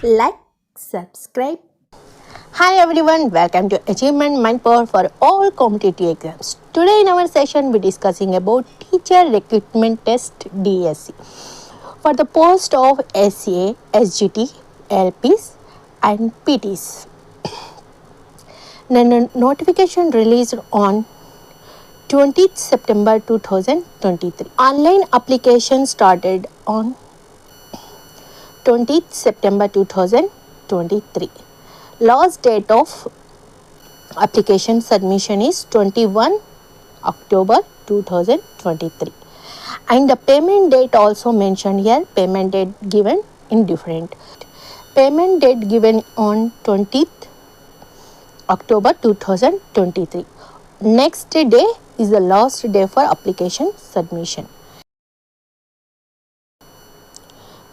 like, subscribe. Hi everyone, welcome to Achievement Mind Power for all competitive exams. Today in our session we discussing about Teacher Recruitment Test DSC for the post of SCA, SGT, LPs and PTs. The notification released on 20th September 2023. Online application started on 20th September 2023. Last date of application submission is 21 October 2023. And the payment date also mentioned here, payment date given in different. Payment date given on 20th October 2023. Next day is the last day for application submission.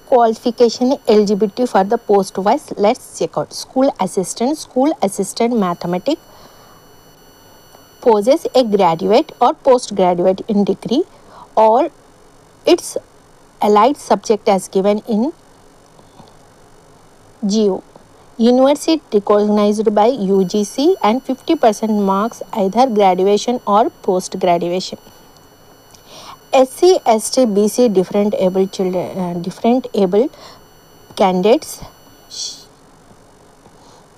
Qualification eligibility for the post wise, let's check out. School assistant mathematics possess a graduate or postgraduate in degree or its allied subject as given in GO. University recognized by UGC and 50% marks either graduation or post graduation. SC, ST, BC different able children, different able candidates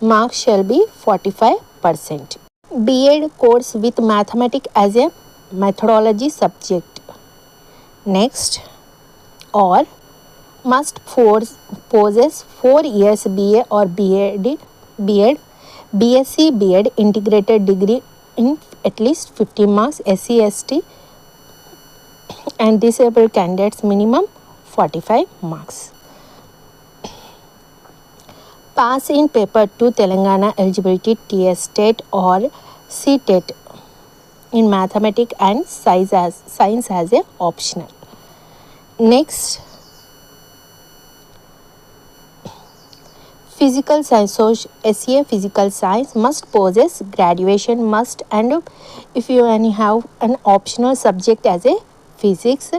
marks shall be 45%. B.Ed course with mathematics as a methodology subject. Next, or must possess 4 years BA or B.Ed, BSc, B.Ed integrated degree in at least 50 marks. SC, ST and disabled candidates minimum 45 marks. Pass in paper 2 Telangana eligibility TS state or CTET in mathematics and science as a optional. Next, physical science. So SCA physical science must possess graduation must, and if you only have an optional subject as a physics,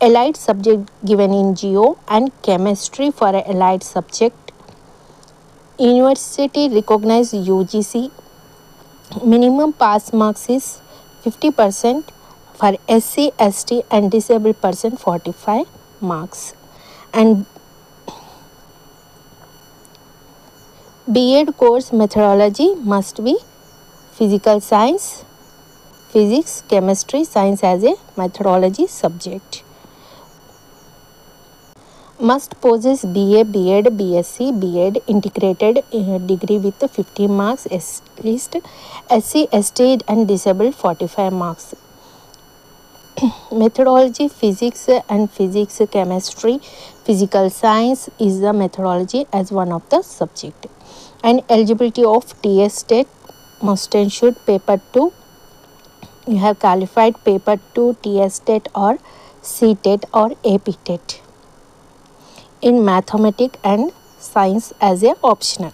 allied subject given in GO and chemistry for an allied subject. University recognized UGC. Minimum pass marks is 50% for SC, ST and disabled person 45 marks. And B.Ed course methodology must be physical science, physics, chemistry, science as a methodology subject. Must possess BA, B.Ed, BSc, B.Ed integrated degree with 50 marks at least. SC, ST and disabled 45 marks. Methodology physics and physics, chemistry, physical science is the methodology as one of the subject. And eligibility of TS state must and should paper 2. You have qualified paper 2 TS state or CTET or AP TET in mathematics and science as a optional.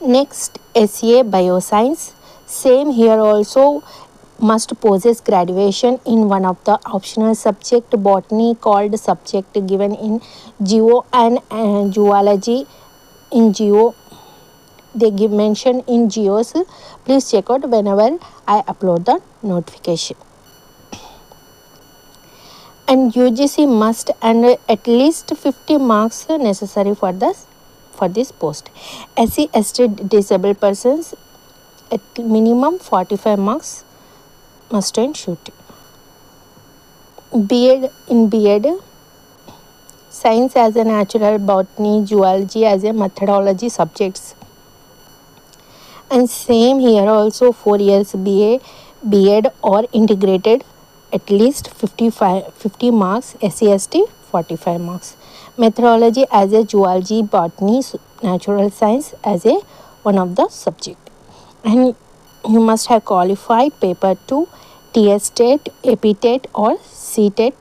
Next, SCA bioscience. Same here also must possess graduation in one of the optional subject. Botany called subject given in GO and zoology in GO. They give mention in GOs. Please check out whenever I upload the notification. And UGC must and at least 50 marks necessary for this post. SC, ST disabled persons at minimum 45 marks must and should. B.Ed in B.Ed science as a natural, botany, zoology as a methodology subjects. And same here also 4 years BA, B.Ed or integrated at least 50 marks, SC/ST 45 marks. Methodology as a zoology, botany, natural science as a one of the subject. And you must have qualified paper 2 TS TET, AP TET or CTET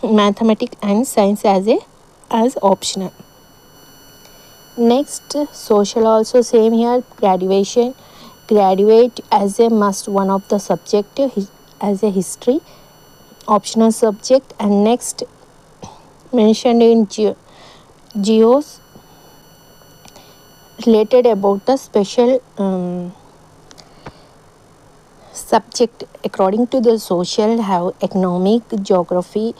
mathematics and science as optional. Next, social also same here, graduate as a must one of the subject as a history optional subject. And next mentioned in geos related about the special subject according to the social, have economic, geography.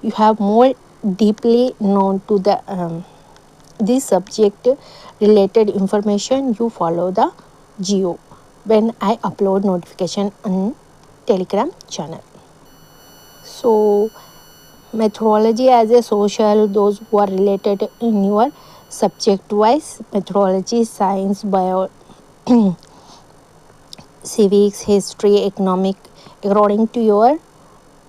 You have more deeply known to the this subject related information. You follow the geo when I upload notification on Telegram channel. So methodology as a social, those who are related in your subject wise, methodology, science, bio, civics, history, economic. According to your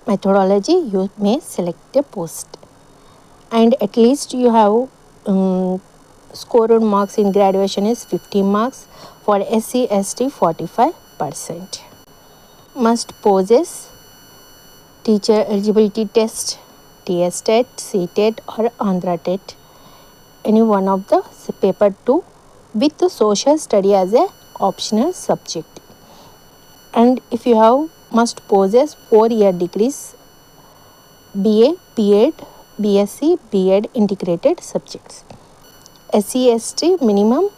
methodology, you may select a post, and at least you have scored marks in graduation is 50 marks. For SC ST 45%. Must possess teacher eligibility test, TS TET, CTET or Andhra TET, any one of the paper 2 with the social study as a optional subject. And if you have, must possess 4-year degrees, BA, BEd, BSc, BEd integrated subjects. SC ST minimum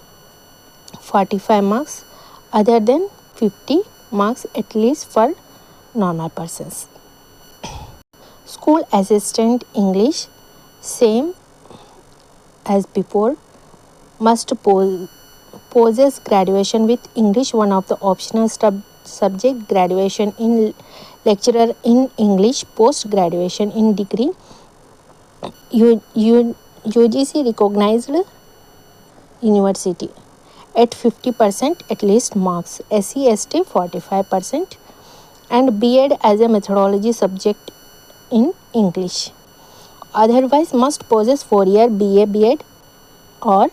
45 marks, other than 50 marks at least for normal persons. School assistant English, same as before, must possess graduation with English, one of the optional subject, graduation in lecturer in English, post graduation in degree, UGC recognized university at 50% at least marks, SC ST 45%, and BEd as a methodology subject in English. Otherwise must possess 4-year BA BEd or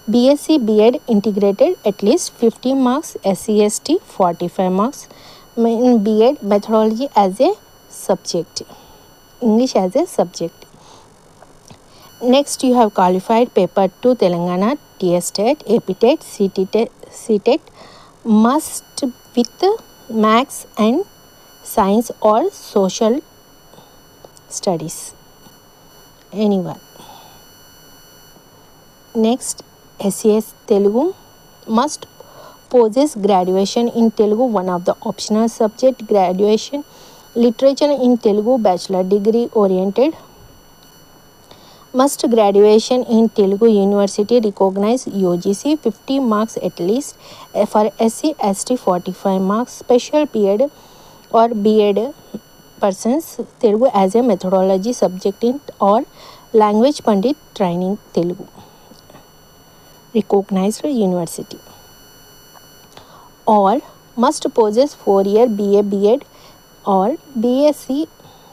BSc BEd integrated at least 50 marks, SC ST 45 marks in BEd methodology as a subject, English as a subject. Next you have qualified paper 2 Telangana, TS TET, AP TET, CTET must with maths and science or social studies, anyone. Next SES Telugu must possess graduation in Telugu, one of the optional subject, graduation literature in Telugu, bachelor degree oriented, must graduation in Telugu University recognized UGC 50 marks at least, for SC ST 45 marks, special BEd or BEd persons Telugu as a methodology subject in or language Pandit training Telugu, recognized university. Or must possess 4-year BA BEd or BSc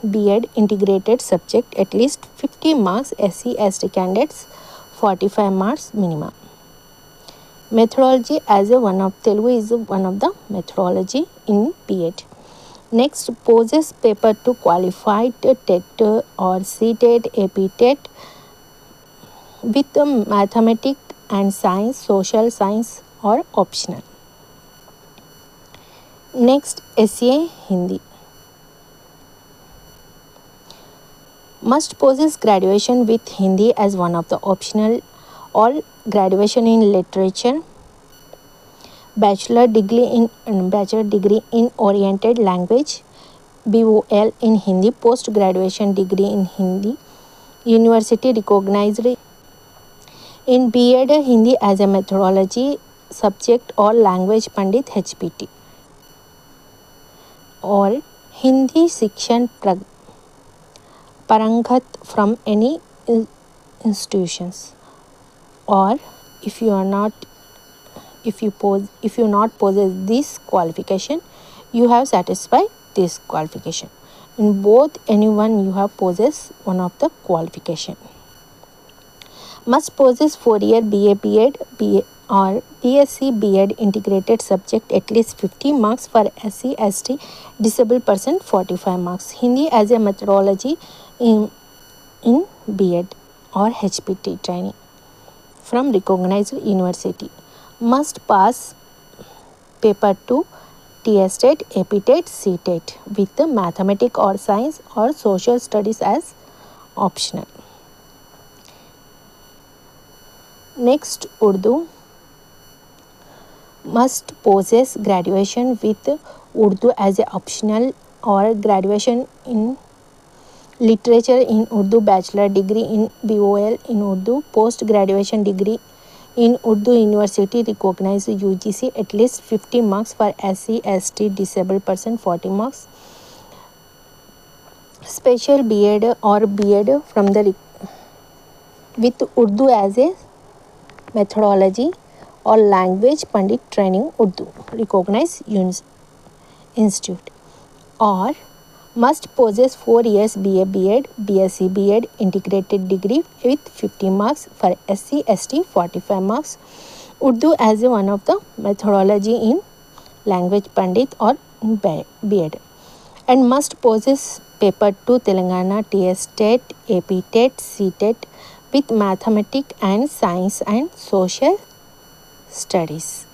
BEd integrated subject at least 50 marks, SC ST candidates 45 marks minimum. Methodology as a one of Telugu is one of the methodology in BEd. Next, possess paper 2 qualified TET or CTET, AP TET with mathematics and science, social science or optional. Next, SA Hindi must possess graduation with Hindi as one of the optional, or graduation in literature, bachelor degree in oriented language, BOL in Hindi, post graduation degree in Hindi, university recognized in BEd Hindi as a methodology subject or language Pandit HPT, or Hindi Shikshan Parangat from any institutions. Or if you not possess this qualification, you have satisfied this qualification. In both, anyone you have possess one of the qualification. Must possess 4-year BA BEd or BSc BEd integrated subject at least 50 marks, for SC ST disabled person 45 marks. Hindi as a methodology in BEd or HPT training from recognized university. Must pass paper 2 TSTET, APTET, CTET with mathematics or science or social studies as optional. Next, Urdu must possess graduation with Urdu as a optional or graduation in literature in Urdu, bachelor degree in BOL in Urdu, post graduation degree in Urdu university recognized UGC, at least 50 marks for SC, ST, disabled person, 40 marks. Special B.Ed or B.Ed from the with Urdu as a methodology or language Pandit training Urdu recognized institute, or must possess 4 years BA B.Ed, BSc B.Ed integrated degree with 50 marks for SC, ST, 45 marks. Urdu as one of the methodology in language Pandit or B.Ed, and must possess paper 2 Telangana TSTET, APTET, CTET with mathematics and science and social studies.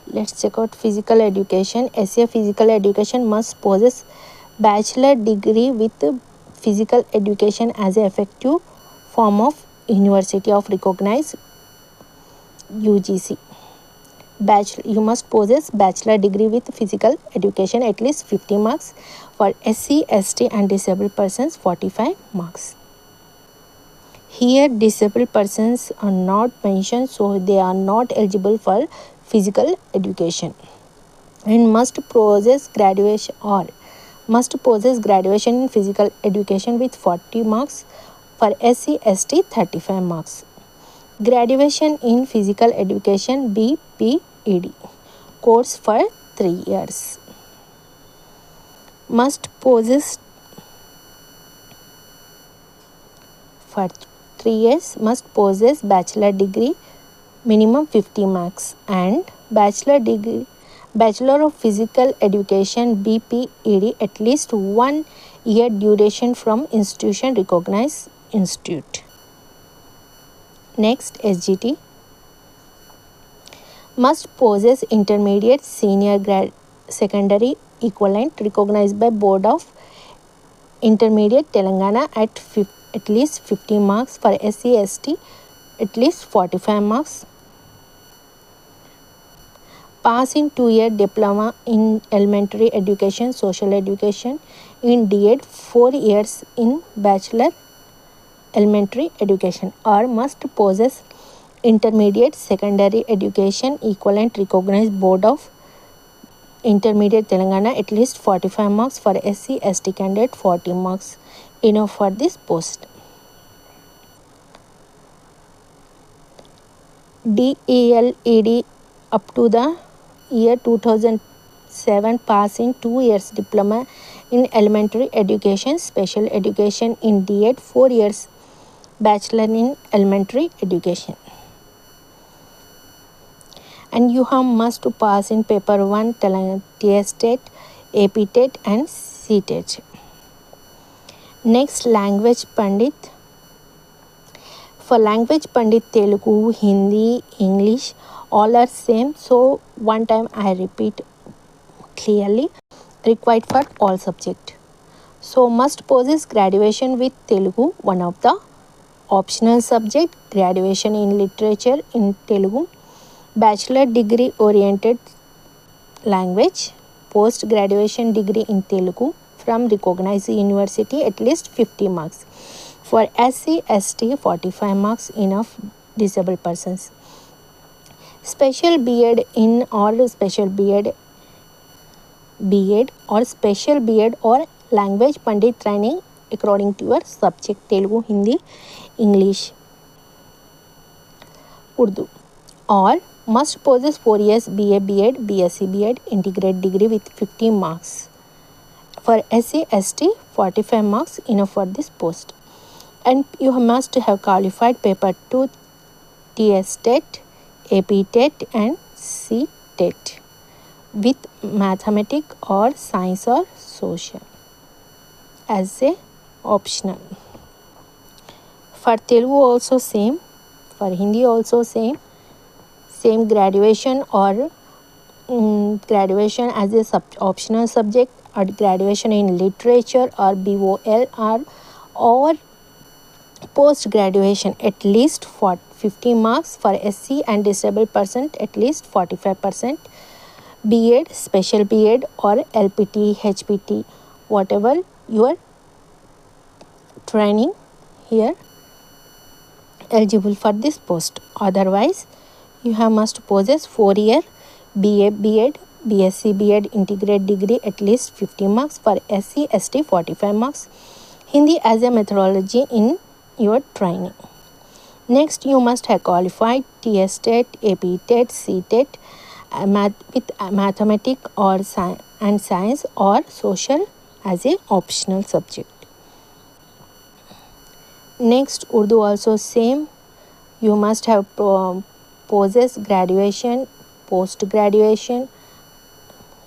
Let's check out physical education. SA physical education must possess bachelor degree with physical education as an effective form of university of recognized UGC. You must possess bachelor degree with physical education, at least 50 marks for SC, ST and disabled persons, 45 marks. Here disabled persons are not mentioned, so they are not eligible for physical education, and must possess graduation in physical education with 40 marks for SC, ST, 35 marks. Graduation in physical education BPED course for 3 years. Must possess for 3 years must possess bachelor degree minimum 50 marks, and bachelor of physical education BPED at least 1 year duration from institution recognized institute. Next, SGT must possess intermediate senior secondary equivalent recognized by Board of Intermediate Telangana at least 50 marks for SC, ST, at least 45 marks. Pass in 2-year diploma in elementary education, social education, in DED 4 years in bachelor elementary education, or must possess intermediate secondary education equivalent recognized Board of Intermediate Telangana at least 45 marks for SC, ST candidate, 40 marks enough for this post. DELED up to the year 2007 pass in 2 years diploma in elementary education, special education in DED 4 years bachelor in elementary education. And you must pass in paper 1 TSTET, APTET and CTET. Next, language Pandit. For language Pandit, Telugu, Hindi, English all are same. So one time I repeat clearly, required for all subject. So must possess graduation with Telugu, one of the optional subject, graduation in literature in Telugu, bachelor degree oriented language, post graduation degree in Telugu from recognized university, at least 50 marks. For SC, ST, 45 marks enough disabled persons. Special B.Ed in or special B.Ed or special B.Ed or language Pandit training according to your subject Telugu, Hindi, English, Urdu, or must possess 4 years BA B.Ed, BSc B.Ed integrated degree with 50 marks. For SC, ST, 45 marks enough for this post. And you must have qualified paper 2 TSTET, APTET and CTET with mathematics or science or social as a optional. For Telugu also same, for Hindi also same graduation or graduation as a optional subject, or graduation in literature or BOL, or post graduation at least for 50 marks for SC and disabled person at least 45%, B.Ed, special B.Ed or LPT, HPT, whatever your training here eligible for this post. Otherwise, you have must possess 4-year BA, B.Ed, BSc, B.Ed integrated degree at least 50 marks for SC, ST 45 marks. Hindi as a methodology in your training. Next, you must have qualified TS TET, AP TET, C TET with mathematics or science or social as a optional subject. Next, Urdu also same. You must have possessed graduation, post graduation.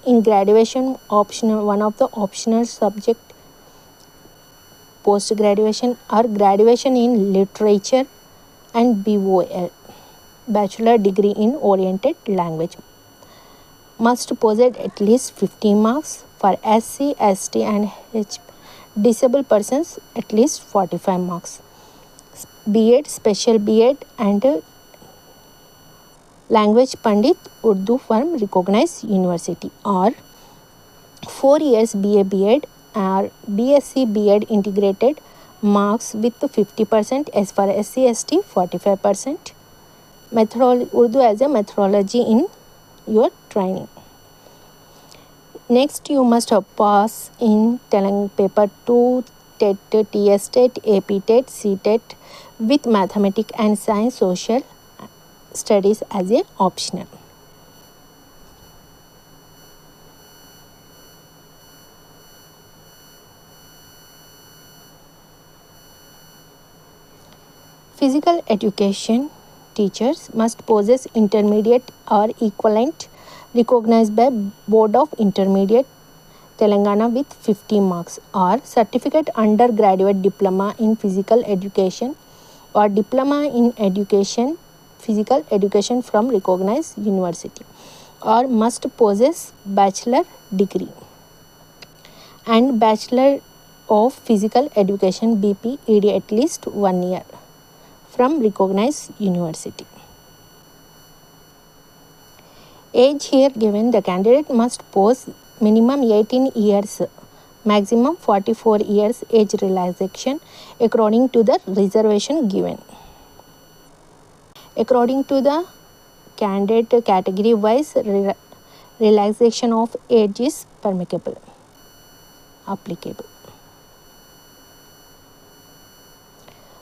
In graduation, optional, one of the optional subject post graduation or graduation in literature and BOL, bachelor degree in oriented language. Must possess at least 50 marks for SC, ST and disabled persons at least 45 marks. B.Ed, special B.Ed and language Pandit Urdu from recognized university, or 4 years BA B.Ed or BSc B.Ed integrated marks with 50% as for SC ST 45%. Urdu as a methodology in your training. Next, you must have pass in paper 2, TET, TS TET, AP TET, C TET with mathematics and science social studies as a optional. Physical education teachers must possess intermediate or equivalent recognized by Board of Intermediate Telangana with 50 marks, or certificate undergraduate diploma in physical education or diploma in education physical education from recognized university, or must possess bachelor degree and bachelor of physical education BP ED at least 1 year from recognized university. Age here given, the candidate must possess minimum 18 years, maximum 44 years age relaxation according to the reservation given. According to the candidate category wise, relaxation of age is applicable.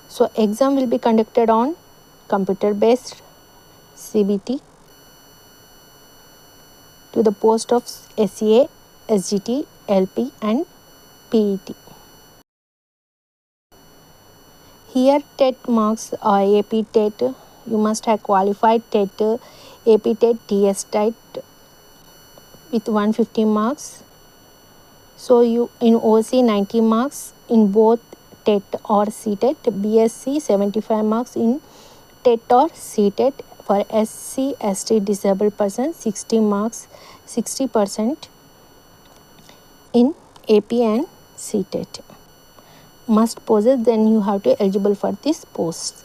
So exam will be conducted on computer based CBT to the post of SCA, SGT, LP and PET. Here TET marks or AP TET, you must have qualified TET, AP TET, TS TET with 150 marks. So you in OC 90 marks in both TET or CTET, BSc 75 marks in TET or CTET, for SC, ST disabled person 60 marks, 60% in AP and CTET. Must possess, then you have to eligible for this post.